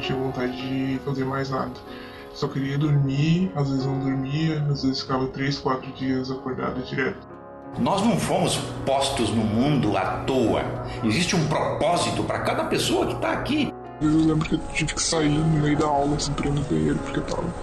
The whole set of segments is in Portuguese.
tinha vontade de fazer mais nada. Só queria dormir, às vezes não dormia, às vezes ficava 3, 4 dias acordado direto. Nós não fomos postos no mundo à toa. Existe um propósito para cada pessoa que está aqui. Eu lembro que eu tive que sair no meio da aula, assim, pra ir no banheiro, porque eu tava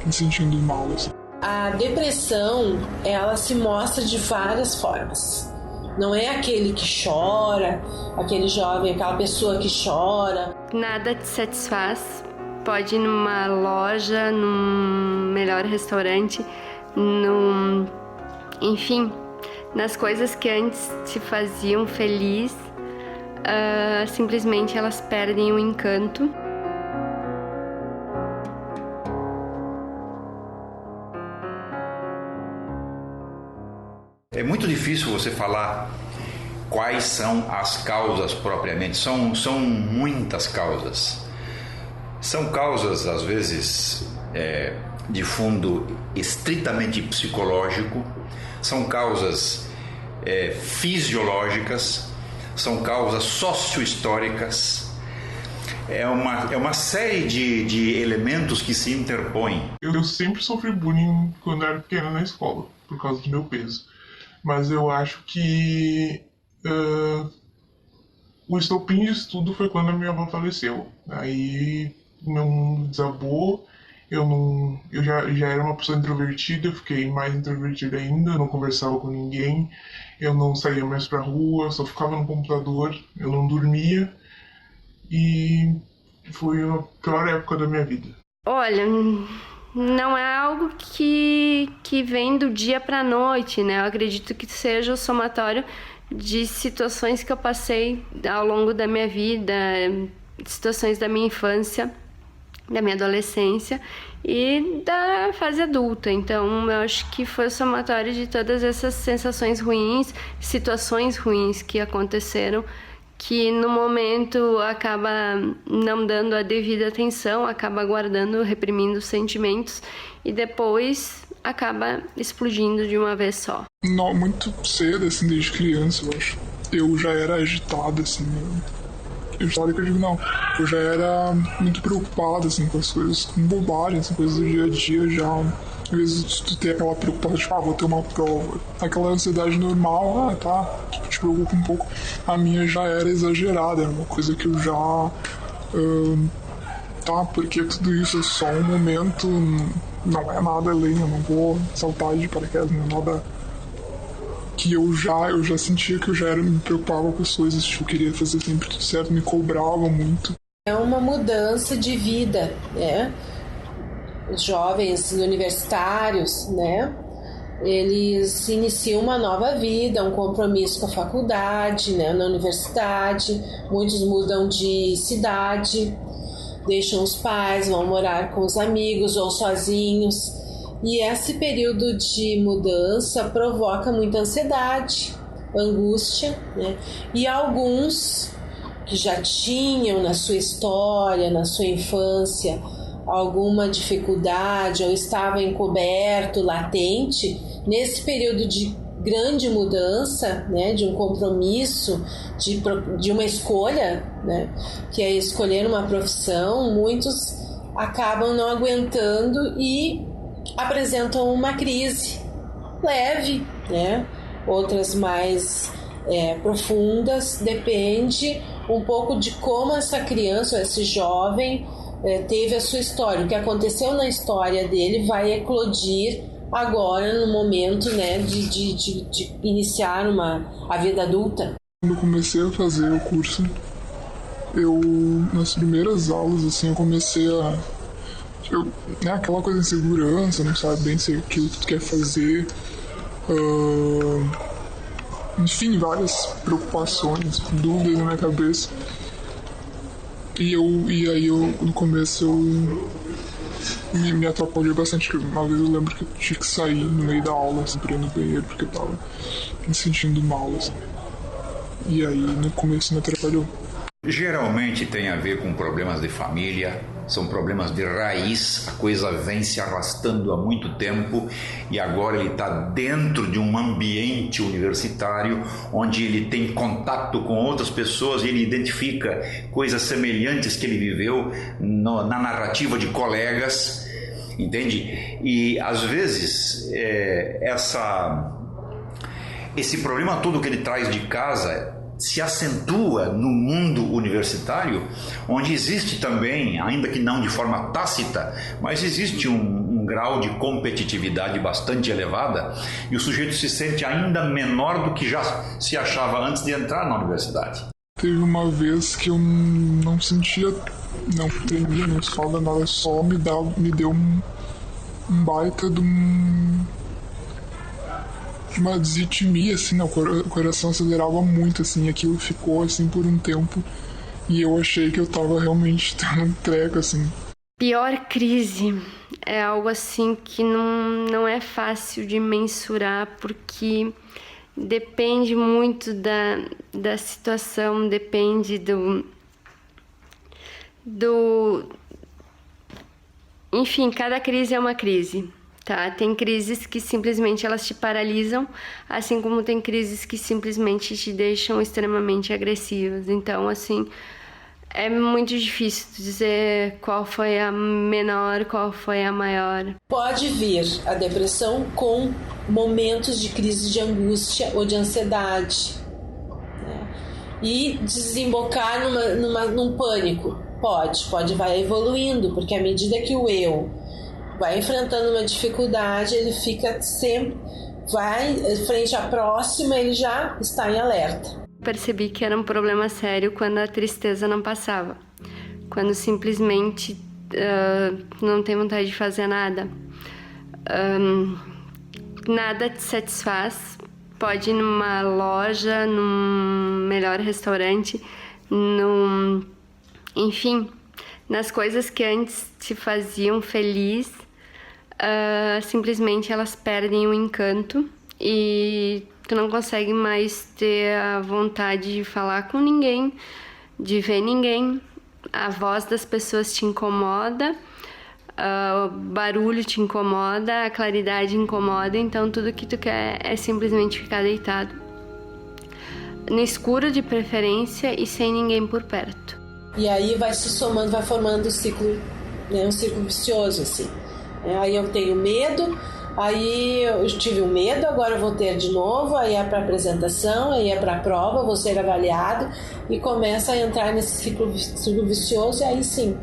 me sentindo mal, assim. A depressão, ela se mostra de várias formas. Não é aquele que chora, aquele jovem, aquela pessoa que chora. Nada te satisfaz. Pode ir numa loja, num melhor restaurante, enfim, nas coisas que antes te faziam feliz, simplesmente elas perdem o encanto. É muito difícil você falar quais são as causas propriamente. São muitas causas. São causas, às vezes, de fundo estritamente psicológico, são causas fisiológicas, são causas sociohistóricas. É uma série de elementos que se interpõem. Eu sempre sofri bullying quando era pequeno na escola, por causa do meu peso. Mas eu acho que o estopim disso tudo foi quando a minha avó faleceu. Aí meu mundo desabou, eu já era uma pessoa introvertida, eu fiquei mais introvertida ainda, eu não conversava com ninguém, eu não saía mais pra rua, só ficava no computador, eu não dormia, e foi a pior época da minha vida. Olha, não é algo que vem do dia pra noite, né? Eu acredito que seja o somatório de situações que eu passei ao longo da minha vida, situações da minha infância, da minha adolescência e da fase adulta. Então, eu acho que foi o somatório de todas essas sensações ruins, situações ruins que aconteceram, que no momento acaba não dando a devida atenção, acaba guardando, reprimindo os sentimentos e depois acaba explodindo de uma vez só. Não, muito cedo, assim, desde criança, eu acho. Eu já era agitado, assim, eu digo, não, eu já era muito preocupado, assim, com as coisas, com bobagem, assim, coisas do dia a dia já. Às vezes tu tem aquela preocupação, tipo, vou ter uma prova. Aquela ansiedade normal, tá, te preocupa um pouco. A minha já era exagerada, era uma coisa que eu já... porque tudo isso é só um momento, não é nada além, eu não vou saltar de paraquedas, não é nada... que eu já sentia que eu já me preocupava com as coisas, tipo, eu queria fazer sempre tudo certo, me cobrava muito. É uma mudança de vida, né? Os jovens universitários, né? Eles iniciam uma nova vida, um compromisso com a faculdade, né? Na universidade, muitos mudam de cidade, deixam os pais, vão morar com os amigos ou sozinhos. E esse período de mudança provoca muita ansiedade, angústia, né? E alguns que já tinham na sua história, na sua infância, alguma dificuldade ou estava encoberto, latente, nesse período de grande mudança, né, de um compromisso, de uma escolha, né, que é escolher uma profissão, muitos acabam não aguentando e apresentam uma crise leve, né? Outras mais profundas, depende um pouco de como essa criança, esse jovem teve a sua história. O que aconteceu na história dele vai eclodir agora no momento, né, de iniciar a vida adulta. Quando eu comecei a fazer o curso, nas primeiras aulas, assim, eu comecei a... né, aquela coisa de insegurança, não sabe bem se é aquilo que tu quer fazer. Enfim, várias preocupações, dúvidas na minha cabeça. E aí no começo me atrapalhou bastante. Uma vez eu lembro que eu tive que sair no meio da aula, assim, pra ir no banheiro, porque eu tava me sentindo mal, assim. E aí no começo me atrapalhou. Geralmente tem a ver com problemas de família, são problemas de raiz, a coisa vem se arrastando há muito tempo e agora ele está dentro de um ambiente universitário onde ele tem contato com outras pessoas e ele identifica coisas semelhantes que ele viveu na narrativa de colegas, entende? E às vezes esse problema todo que ele traz de casa se acentua no mundo universitário, onde existe também, ainda que não de forma tácita, mas existe um grau de competitividade bastante elevada e o sujeito se sente ainda menor do que já se achava antes de entrar na universidade. Teve uma vez que eu não sentia, não tremia, não esfalda nada, só me deu um baita de uma desritmia, assim, o coração acelerava muito, assim, aquilo ficou, assim, por um tempo, e eu achei que eu tava realmente tendo um treco, assim. Pior crise é algo, assim, que não é fácil de mensurar, porque depende muito da situação, depende Enfim, cada crise é uma crise. Tá? Tem crises que simplesmente elas te paralisam, assim como tem crises que simplesmente te deixam extremamente agressivas. Então, assim, é muito difícil dizer qual foi a menor, qual foi a maior. Pode vir a depressão com momentos de crise de angústia ou de ansiedade, né? E desembocar num pânico. Vai evoluindo, porque à medida que o eu vai enfrentando uma dificuldade, ele fica sempre, vai frente à próxima, ele já está em alerta. Percebi que era um problema sério quando a tristeza não passava, quando simplesmente não tem vontade de fazer nada, nada te satisfaz. Pode ir numa loja, num melhor restaurante, enfim, nas coisas que antes te faziam feliz, simplesmente elas perdem o encanto e tu não consegue mais ter a vontade de falar com ninguém, de ver ninguém. A voz das pessoas te incomoda, o barulho te incomoda, a claridade incomoda, então tudo que tu quer é simplesmente ficar deitado no escuro, de preferência, e sem ninguém por perto. E aí vai se somando, vai formando um ciclo, né, um ciclo vicioso, assim. Aí eu tenho medo, aí eu tive um medo, agora eu vou ter de novo, aí é para apresentação, aí é para prova, vou ser avaliado, e começa a entrar nesse ciclo vicioso, e aí sim,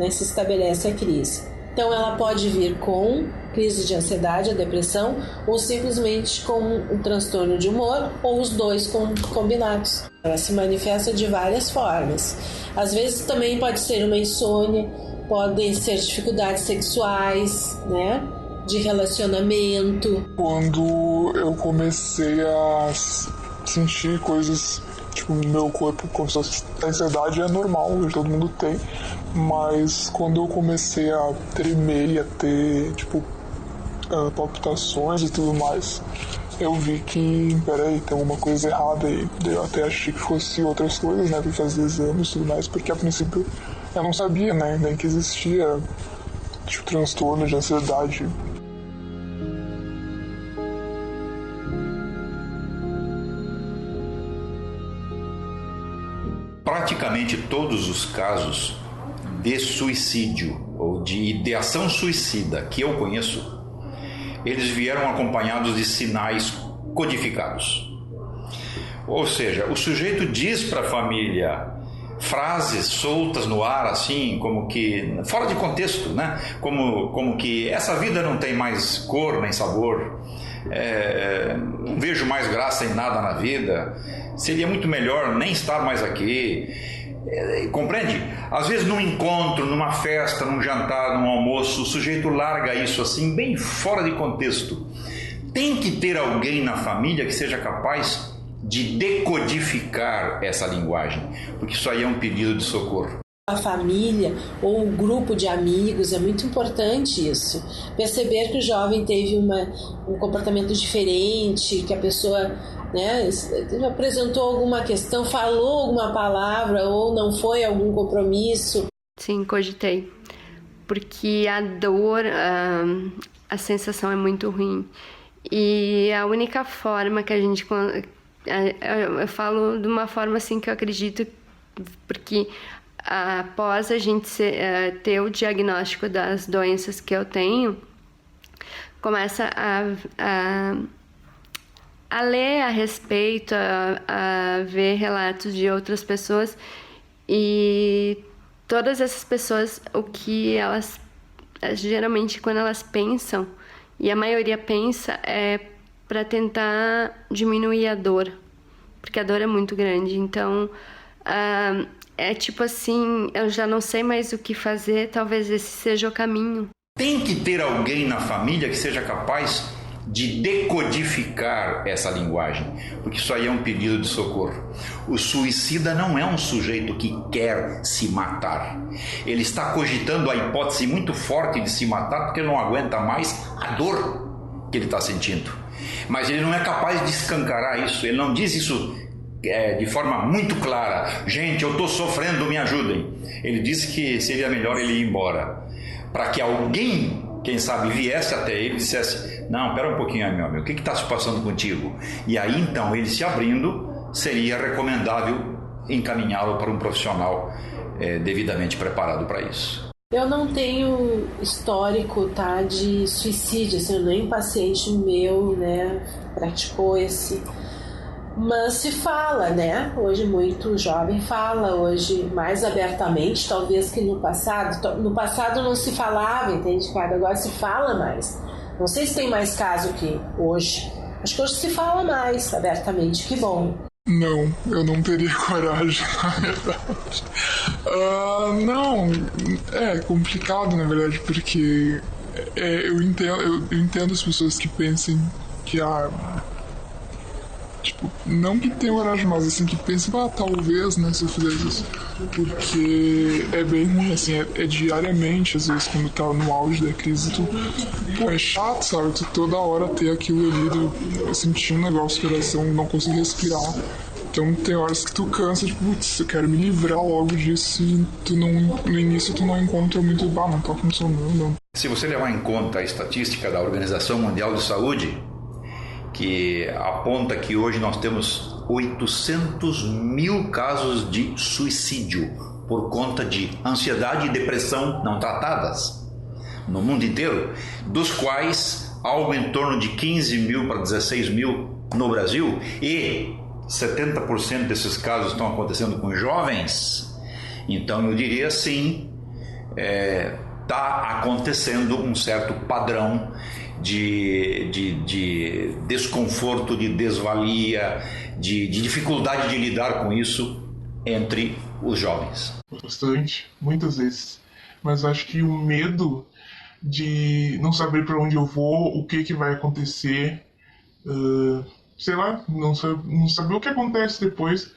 né, se estabelece a crise. Então ela pode vir com crise de ansiedade, a depressão, ou simplesmente com um transtorno de humor, ou os dois combinados. Ela se manifesta de várias formas. Às vezes também pode ser uma insônia, podem ser dificuldades sexuais, né, de relacionamento. Quando eu comecei a sentir coisas, tipo, no meu corpo, como se a ansiedade é normal, todo mundo tem, mas quando eu comecei a tremer e a ter, tipo, palpitações e tudo mais, eu vi que, peraí, tem alguma coisa errada aí. Eu até achei que fosse outras coisas, né, pra fazer exames e tudo mais, porque a princípio eu não sabia, né, nem que existia, tipo, transtorno de ansiedade. Praticamente todos os casos de suicídio ou de ideação suicida que eu conheço, eles vieram acompanhados de sinais codificados. Ou seja, o sujeito diz para a família frases soltas no ar, assim, como que, fora de contexto, né? Como que essa vida não tem mais cor nem sabor, não vejo mais graça em nada na vida, seria muito melhor nem estar mais aqui. Compreende? Às vezes num encontro, numa festa, num jantar, num almoço, o sujeito larga isso assim, bem fora de contexto. Tem que ter alguém na família que seja capaz de decodificar essa linguagem, porque isso aí é um pedido de socorro. A família ou um grupo de amigos, é muito importante isso. Perceber que o jovem teve um comportamento diferente, que a pessoa, né, apresentou alguma questão, falou alguma palavra ou não foi algum compromisso. Sim, cogitei. porque a dor, a sensação é muito ruim. E a única forma que a gente... Eu falo de uma forma assim que eu acredito, porque após a gente ter o diagnóstico das doenças que eu tenho, começa a ler a respeito, a ver relatos de outras pessoas, e todas essas pessoas, o que elas geralmente quando elas pensam, e a maioria pensa, é para tentar diminuir a dor, porque a dor é muito grande. Então é tipo assim, eu já não sei mais o que fazer, talvez esse seja o caminho. Tem que ter alguém na família que seja capaz de decodificar essa linguagem, porque isso aí é um pedido de socorro. O suicida não é um sujeito que quer se matar. Ele está cogitando a hipótese muito forte de se matar porque ele não aguenta mais a dor que ele está sentindo. Mas ele não é capaz de escancarar isso, ele não diz isso de forma muito clara. Gente, eu estou sofrendo, me ajudem. Ele disse que seria melhor ele ir embora, para que alguém, quem sabe, viesse até ele e dissesse: não, espera um pouquinho aí, meu amigo, o que está se passando contigo? E aí então, ele se abrindo, seria recomendável encaminhá-lo para um profissional devidamente preparado para isso. Eu não tenho histórico, tá, de suicídio, assim, nenhum paciente meu, né, praticou esse. Mas se fala, né? Hoje muito jovem fala, hoje mais abertamente, talvez que no passado. No passado não se falava, entende, cara? Agora se fala mais. Não sei se tem mais caso que hoje. Acho que hoje se fala mais abertamente, que bom. Não, eu não teria coragem, na verdade. Não, é complicado, na verdade, porque eu entendo as pessoas que pensem que tipo, não que tenha coragem, mas assim, que pensem, talvez, né, se eu fizesse isso. Porque é bem ruim, assim, é diariamente, às vezes, quando tá no auge da crise, é chato, sabe? Tu toda hora ter aquilo ali, sentir um negócio no coração, não conseguir respirar. Então tem horas que tu cansa, tipo, putz, eu quero me livrar logo disso, e no início tu não encontra muito, não tá funcionando. Se você levar em conta a estatística da Organização Mundial de Saúde, que aponta que hoje nós temos 800 mil casos de suicídio por conta de ansiedade e depressão não tratadas no mundo inteiro, dos quais algo em torno de 15 mil para 16 mil no Brasil, e 70% desses casos estão acontecendo com jovens. Então eu diria sim, está acontecendo um certo padrão de desconforto, de desvalia, de dificuldade de lidar com isso entre os jovens. Bastante, muitas vezes. Mas acho que o medo de não saber para onde eu vou, o que vai acontecer, sei lá, não saber o que acontece depois,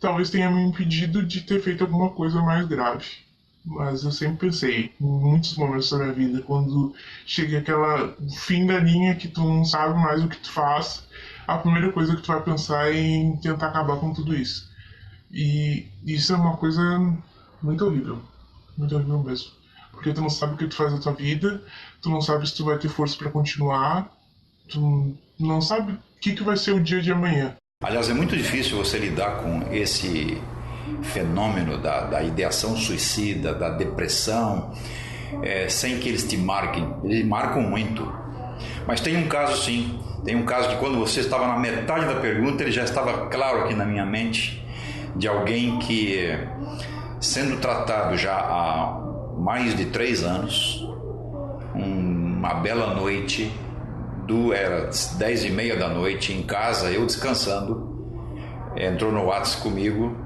talvez tenha me impedido de ter feito alguma coisa mais grave. Mas eu sempre pensei, em muitos momentos da minha vida, quando chega aquela fim da linha que tu não sabe mais o que tu faz, a primeira coisa que tu vai pensar é em tentar acabar com tudo isso. E isso é uma coisa muito horrível mesmo. Porque tu não sabe o que tu faz na tua vida, tu não sabe se tu vai ter força para continuar, tu não sabe o que vai ser o dia de amanhã. Aliás, é muito difícil você lidar com esse fenômeno da ideação suicida, da depressão, sem que eles te marquem. Eles marcam muito. Mas tem um caso sim, tem um caso que quando você estava na metade da pergunta, ele já estava claro aqui na minha mente, de alguém que, sendo tratado já há mais de 3 anos, uma bela noite, era 10h30 da noite, em casa, eu descansando, entrou no WhatsApp comigo,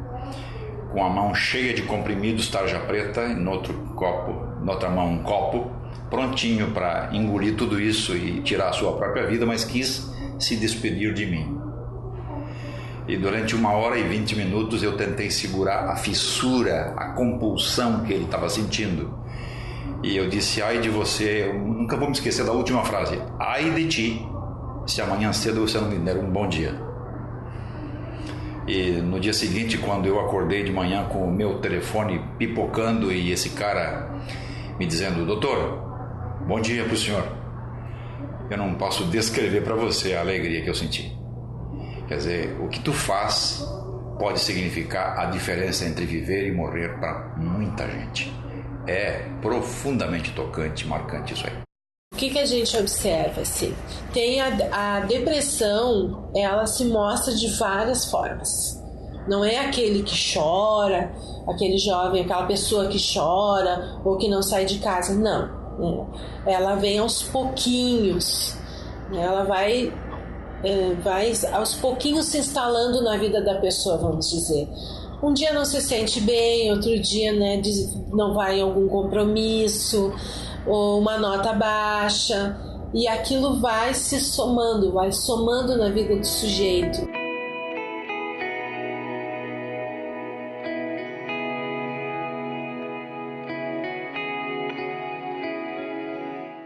com a mão cheia de comprimidos tarja preta, e na outra mão um copo, prontinho para engolir tudo isso e tirar a sua própria vida, mas quis se despedir de mim. E durante 1h20 eu tentei segurar a fissura, a compulsão que ele estava sentindo. E eu disse: ai de você, eu nunca vou me esquecer da última frase, ai de ti, se amanhã cedo você não me der um bom dia. E no dia seguinte, quando eu acordei de manhã com o meu telefone pipocando e esse cara me dizendo: doutor, bom dia para o senhor. Eu não posso descrever para você a alegria que eu senti. Quer dizer, o que tu faz pode significar a diferença entre viver e morrer para muita gente. É profundamente tocante, marcante isso aí. O que a gente observa, assim? Tem a depressão, ela se mostra de várias formas. Não é aquele que chora, aquele jovem, aquela pessoa que chora ou que não sai de casa, não. Ela vem aos pouquinhos, ela vai aos pouquinhos se instalando na vida da pessoa, vamos dizer. Um dia não se sente bem, outro dia, né, não vai em algum compromisso, ou uma nota baixa, e aquilo vai se somando, vai somando na vida do sujeito.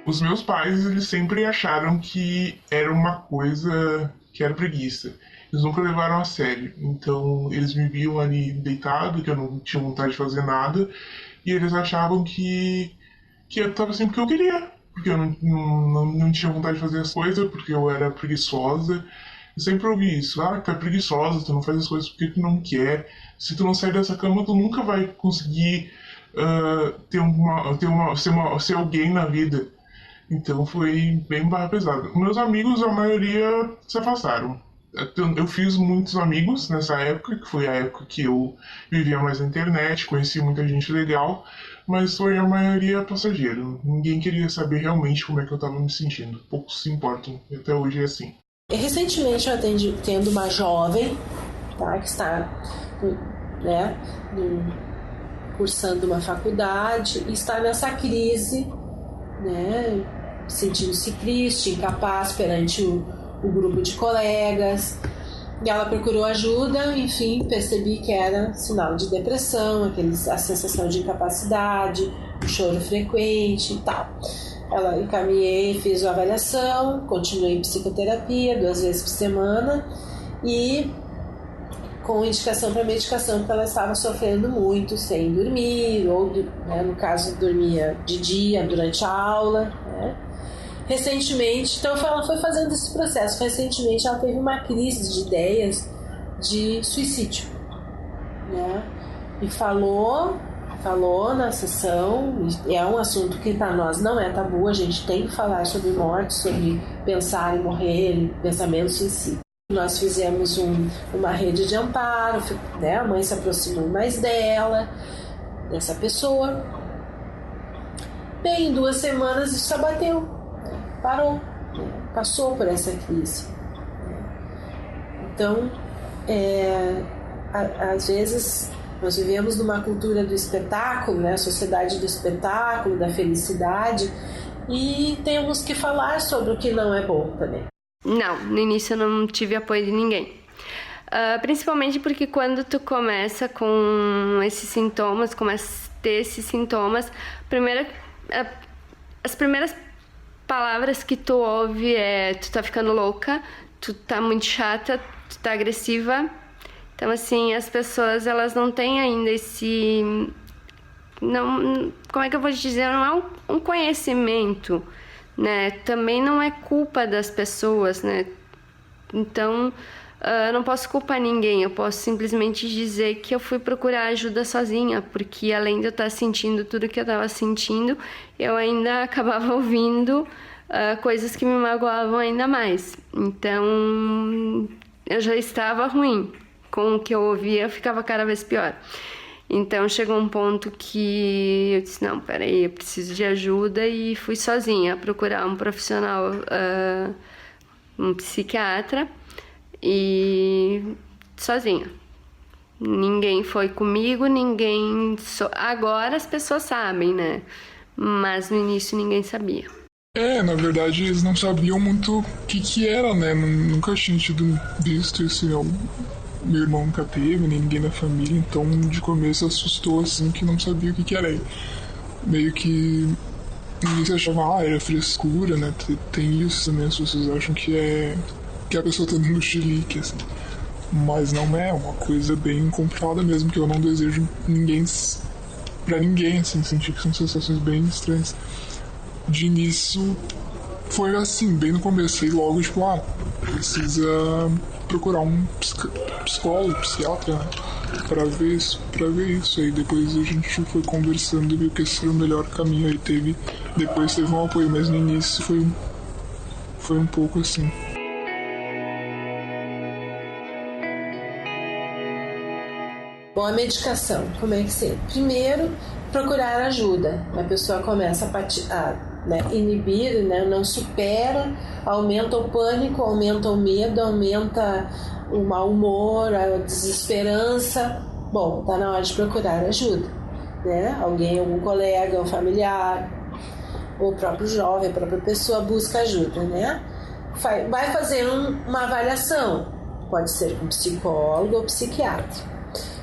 Os meus pais, eles sempre acharam que era uma coisa que era preguiça. Eles nunca levaram a sério. Então, eles me viam ali deitado, que eu não tinha vontade de fazer nada, e eles achavam que eu estava sempre porque eu queria, porque eu não tinha vontade de fazer as coisas, porque eu era preguiçosa. Eu sempre ouvi isso: tu é preguiçosa, tu não faz as coisas porque tu não quer. Se tu não sair dessa cama, tu nunca vai conseguir ser alguém na vida. Então foi bem barra pesada. Meus amigos, a maioria se afastaram. Eu fiz muitos amigos nessa época, que foi a época que eu vivia mais na internet, conheci muita gente legal, mas foi a maioria passageiro. Ninguém queria saber realmente como é que eu estava me sentindo. Poucos se importam, e até hoje é assim. Recentemente eu atendo uma jovem, tá, que está, né, cursando uma faculdade e está nessa crise, né, sentindo-se triste, incapaz perante o grupo de colegas. E ela procurou ajuda, enfim, percebi que era sinal de depressão, a sensação de incapacidade, o choro frequente e tal. Ela encaminhei, fiz a avaliação, continuei em psicoterapia 2 vezes por semana e com indicação para medicação, porque ela estava sofrendo muito sem dormir, ou, né, no caso, dormia de dia durante a aula, né? Recentemente, então ela foi fazendo esse processo. Recentemente ela teve uma crise de ideias de suicídio, né? E falou na sessão, é um assunto que para nós não é tabu, a gente tem que falar sobre morte, sobre pensar em morrer, pensamento suicídio. Nós fizemos uma rede de amparo, né? A mãe se aproximou mais dessa pessoa. Bem, em 2 semanas isso abateu, parou, passou por essa crise. Então, às vezes nós vivemos numa cultura do espetáculo, né? A sociedade do espetáculo, da felicidade, e temos que falar sobre o que não é bom também. Não, no início eu não tive apoio de ninguém. Principalmente porque quando tu começa com esses sintomas, começa a ter esses sintomas, as primeiras palavras que tu ouve é: tu tá ficando louca, tu tá muito chata, tu tá agressiva. Então, assim, as pessoas, elas não têm ainda esse... Não, como é que eu vou te dizer? Não é um conhecimento, né? Também não é culpa das pessoas, né? Então, eu não posso culpar ninguém. Eu posso simplesmente dizer que eu fui procurar ajuda sozinha, porque além de eu estar sentindo tudo que eu estava sentindo, eu ainda acabava ouvindo coisas que me magoavam ainda mais. Então, eu já estava ruim. Com o que eu ouvia, eu ficava cada vez pior. Então, chegou um ponto que eu disse: não, peraí, eu preciso de ajuda, e fui sozinha procurar um profissional, um psiquiatra, e sozinha. Ninguém foi comigo, ninguém... Agora as pessoas sabem, né? Mas no início ninguém sabia. Na verdade, eles não sabiam muito o que era, né? Nunca tinham visto isso, não. Meu irmão nunca teve, nem ninguém da família, então de começo assustou, assim, que não sabia o que era. Meio que ninguém se achava, era frescura, né? Tem isso também, as pessoas acham que a pessoa tá dando chilique, assim. Mas não é uma coisa bem complicada mesmo, que eu não desejo ninguém pra ninguém, assim, senti que são sensações bem estranhas. De início, foi assim, bem no começo, aí logo, tipo, precisa procurar um psicólogo, psiquiatra, né, pra ver isso. Aí depois a gente foi conversando e viu que esse era o melhor caminho. Aí depois teve um apoio, mas no início foi um pouco assim. Bom, a medicação, como é que seria? Primeiro, procurar ajuda. A pessoa começa a inibir, né, não supera, aumenta o pânico, aumenta o medo, aumenta o mau humor, a desesperança. Bom, está na hora de procurar ajuda, né? Algum colega, um familiar, ou o próprio jovem, a própria pessoa busca ajuda, né? Vai fazer uma avaliação, pode ser com psicólogo ou psiquiatra.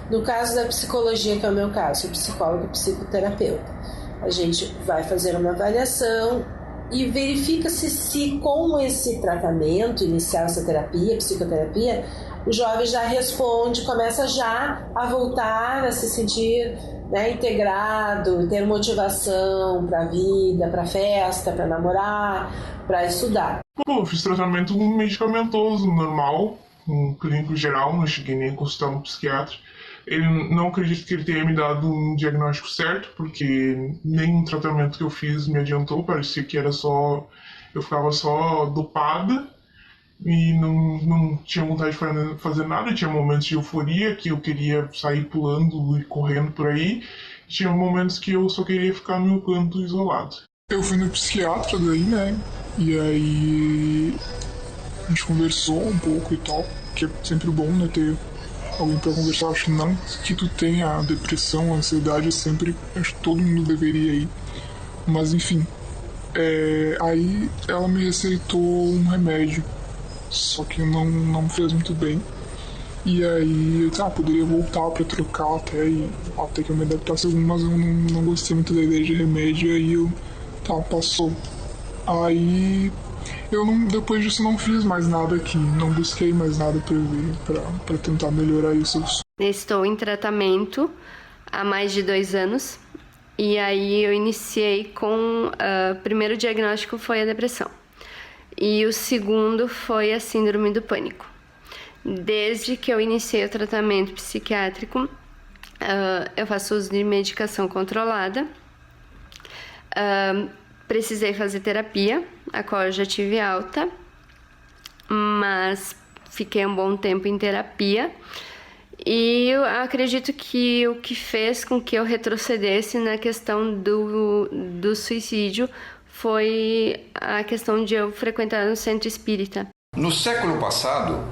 No caso da psicologia, que é o meu caso, psicólogo e psicoterapeuta, a gente vai fazer uma avaliação e verifica-se se com esse tratamento, iniciar essa terapia, psicoterapia, o jovem já responde, começa já a voltar a se sentir, né, integrado, ter motivação para a vida, para a festa, para namorar, para estudar. Eu fiz tratamento medicamentoso normal, um clínico geral, não cheguei nem a consultar um psiquiatra. Ele não acredito que ele tenha me dado um diagnóstico certo, porque nenhum tratamento que eu fiz me adiantou, parecia que era só... eu ficava só dopada e não tinha vontade de fazer nada. Tinha momentos de euforia que eu queria sair pulando e correndo por aí, tinha momentos que eu só queria ficar no meu canto isolado. Eu fui no psiquiatra daí, né, e aí a gente conversou um pouco e tal, que é sempre bom, né, ter alguém pra conversar. Acho que não que tu tenha depressão, ansiedade, sempre, acho que todo mundo deveria ir. Mas enfim, aí ela me receitou um remédio, só que não fez muito bem. E aí, poderia voltar pra trocar até que eu me adaptasse, mas eu não gostei muito da ideia de remédio, aí passou. Aí depois disso não fiz mais nada aqui, não busquei mais nada pra tentar melhorar isso. Estou em tratamento há mais de 2 anos e aí eu iniciei com... o primeiro diagnóstico foi a depressão e o segundo foi a síndrome do pânico. Desde que eu iniciei o tratamento psiquiátrico, eu faço uso de medicação controlada. Precisei fazer terapia, a qual eu já tive alta, mas fiquei um bom tempo em terapia e eu acredito que o que fez com que eu retrocedesse na questão do suicídio foi a questão de eu frequentar um centro espírita. No século passado,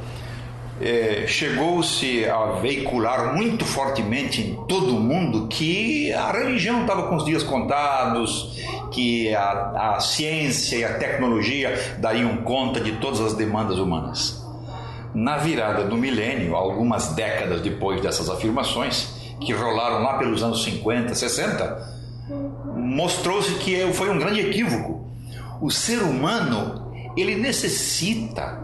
chegou-se a veicular muito fortemente em todo o mundo que a religião estava com os dias contados, que a ciência e a tecnologia dariam conta de todas as demandas humanas. Na virada do milênio, algumas décadas depois dessas afirmações, que rolaram lá pelos anos 50, 60, mostrou-se que foi um grande equívoco. O ser humano, ele necessita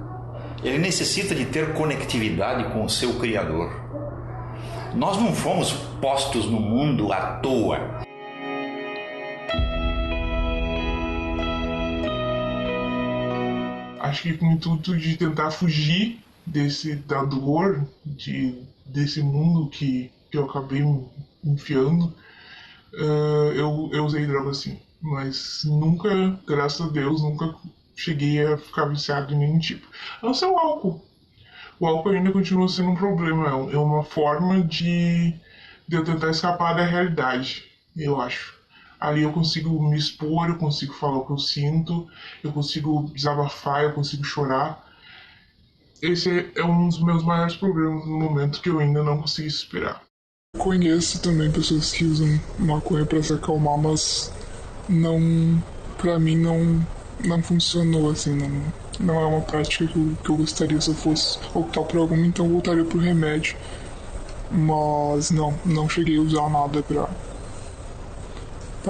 de ter conectividade com o seu Criador. Nós não fomos postos no mundo à toa. Acho que com o intuito de tentar fugir da dor, desse mundo que eu acabei me enfiando, eu usei droga sim. Mas nunca, graças a Deus, nunca cheguei a ficar viciado de nenhum tipo. A não ser o álcool. O álcool ainda continua sendo um problema. É uma forma de eu tentar escapar da realidade, eu acho. Ali eu consigo me expor, eu consigo falar o que eu sinto, eu consigo desabafar, eu consigo chorar. Esse é um dos meus maiores problemas no momento, que eu ainda não consegui superar. Conheço também pessoas que usam maconha pra se acalmar, mas pra mim não funcionou, assim, não é uma prática que eu gostaria. Se eu fosse optar por alguma, então eu voltaria pro remédio. Mas não cheguei a usar nada pra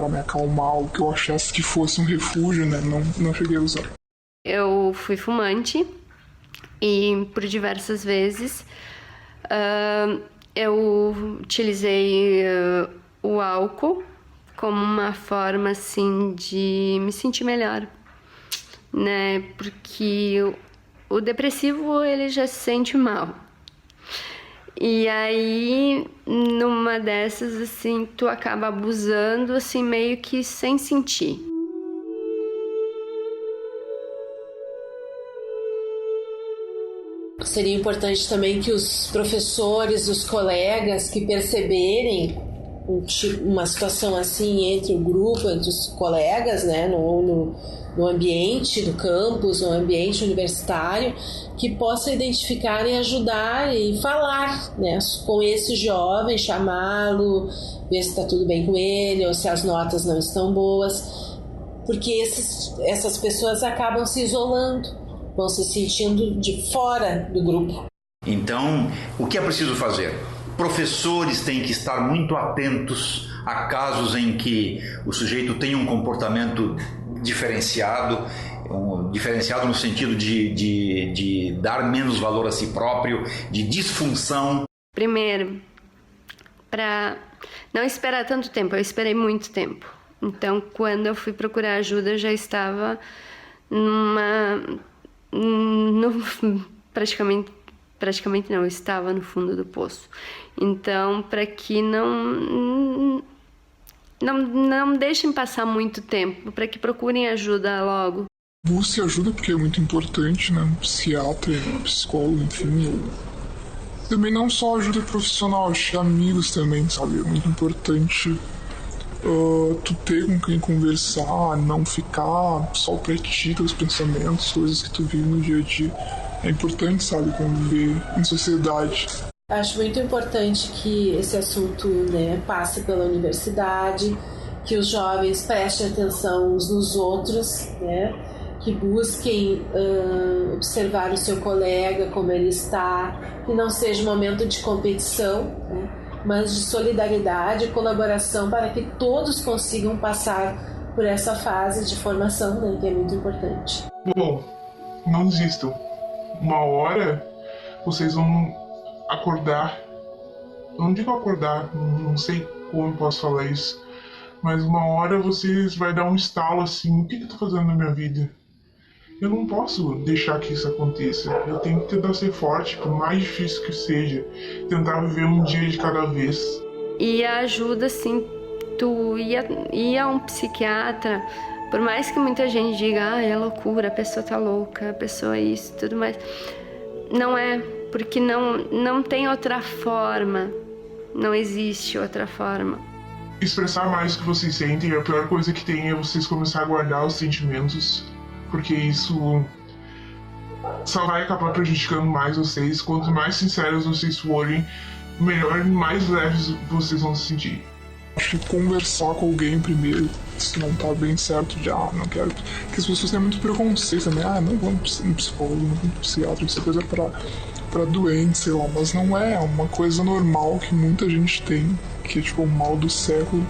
me acalmar, o que eu achasse que fosse um refúgio, né? Não cheguei a usar. Eu fui fumante e por diversas vezes eu utilizei o álcool como uma forma, assim, de me sentir melhor, né? Porque o depressivo, ele já se sente mal. E aí, numa dessas, assim, tu acaba abusando, assim, meio que sem sentir. Seria importante também que os professores, os colegas que perceberem uma situação assim entre o grupo, entre os colegas, né, no ambiente do campus, no ambiente universitário, que possa identificar e ajudar e falar, né, com esse jovem, chamá-lo, ver se está tudo bem com ele ou se as notas não estão boas, porque essas pessoas acabam se isolando, vão se sentindo de fora do grupo. Então, o que é preciso fazer? Professores têm que estar muito atentos a casos em que o sujeito tem um comportamento diferenciado no sentido de dar menos valor a si próprio, de disfunção. Primeiro, para não esperar tanto tempo, eu esperei muito tempo. Então, quando eu fui procurar ajuda, eu já estava praticamente não, eu estava no fundo do poço. Então, para que não deixem passar muito tempo, para que procurem ajuda logo. Busque ajuda porque é muito importante, né? Psiquiatra, psicólogo, enfim. Também não só ajuda profissional, acho que amigos também, sabe? É muito importante tu ter com quem conversar, não ficar só pra ti, teus pensamentos, coisas que tu vive no dia a dia. É importante, sabe, conviver em sociedade. Acho muito importante que esse assunto, né, passe pela universidade, que os jovens prestem atenção uns nos outros, né, que busquem observar o seu colega, como ele está, que não seja um momento de competição, né, mas de solidariedade e colaboração para que todos consigam passar por essa fase de formação, né, que é muito importante. Bom, não desistam. Uma hora vocês vão acordar. Não digo acordar, não sei como eu posso falar isso, mas uma hora vocês vai dar um estalo assim: o que eu tô fazendo na minha vida? Eu não posso deixar que isso aconteça. Eu tenho que tentar ser forte, por mais difícil que seja. Tentar viver um dia de cada vez. E a ajuda, assim, tu ir a um psiquiatra, por mais que muita gente diga, é loucura, a pessoa tá louca, a pessoa é isso, tudo mais. Não é, porque não tem outra forma. Não existe outra forma. Expressar mais o que vocês sentem, a pior coisa que tem é vocês começar a guardar os sentimentos, porque isso só vai acabar prejudicando mais vocês. Quanto mais sinceros vocês forem, melhor e mais leves vocês vão se sentir. Acho que conversar com alguém primeiro, se não tá bem certo de, não quero. Porque as pessoas têm muito preconceito também, não vamos no psicólogo, não vamos no psiquiatra, isso é coisa pra doente, sei lá. Mas não é uma coisa normal que muita gente tem, que é tipo o mal do século.